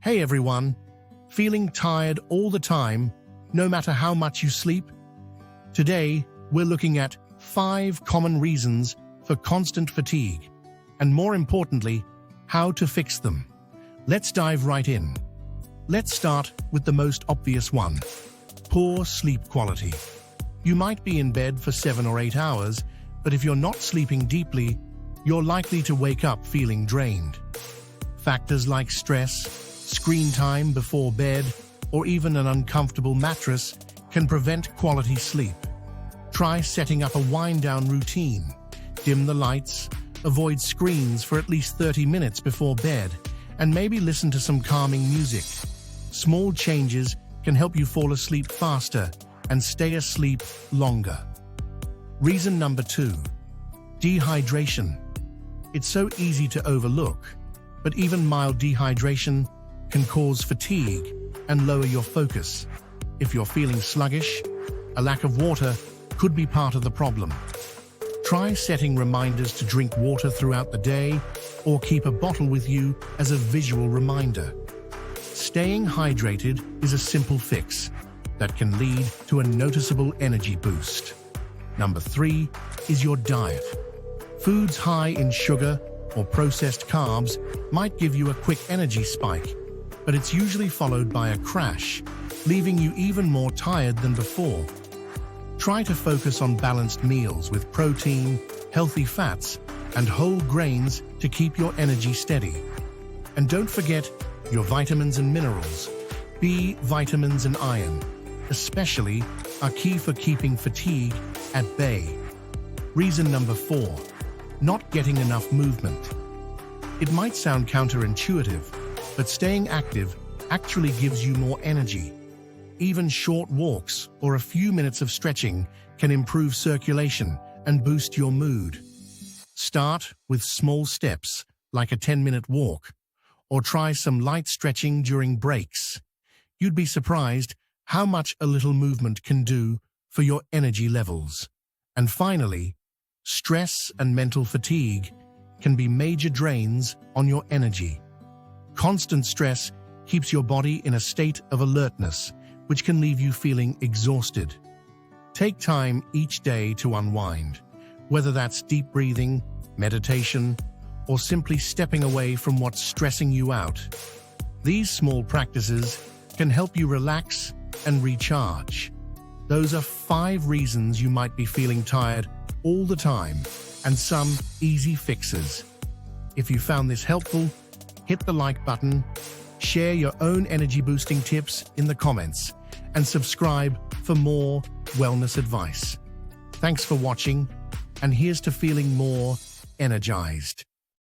Hey everyone, feeling tired all the time, no matter how much you sleep? Today, we're looking at 5 common reasons for constant fatigue, and more importantly, how to fix them. Let's dive right in. Let's start with the most obvious one: poor sleep quality. You might be in bed for 7 or 8 hours, but if you're not sleeping deeply, you're likely to wake up feeling drained. Factors like stress, screen time before bed, or even an uncomfortable mattress can prevent quality sleep. Try setting up a wind-down routine. Dim the lights, avoid screens for at least 30 minutes before bed, and maybe listen to some calming music. Small changes can help you fall asleep faster and stay asleep longer. Reason number 2: dehydration. It's so easy to overlook, but even mild dehydration can cause fatigue and lower your focus. If you're feeling sluggish, a lack of water could be part of the problem. Try setting reminders to drink water throughout the day, or keep a bottle with you as a visual reminder. Staying hydrated is a simple fix that can lead to a noticeable energy boost. Number 3 is your diet. Foods high in sugar or processed carbs might give you a quick energy spike, but it's usually followed by a crash, leaving you even more tired than before. Try to focus on balanced meals with protein, healthy fats, and whole grains to keep your energy steady. And don't forget your vitamins and minerals. B vitamins and iron, especially, are key for keeping fatigue at bay. Reason number 4: not getting enough movement. It might sound counterintuitive, but staying active actually gives you more energy. Even short walks or a few minutes of stretching can improve circulation and boost your mood. Start with small steps, like a 10-minute walk, or try some light stretching during breaks. You'd be surprised how much a little movement can do for your energy levels. And finally, stress and mental fatigue can be major drains on your energy. Constant stress keeps your body in a state of alertness, which can leave you feeling exhausted. Take time each day to unwind, whether that's deep breathing, meditation, or simply stepping away from what's stressing you out. These small practices can help you relax and recharge. Those are 5 reasons you might be feeling tired all the time, and some easy fixes. If you found this helpful, hit the like button, share your own energy-boosting tips in the comments, and subscribe for more wellness advice. Thanks for watching, and here's to feeling more energized.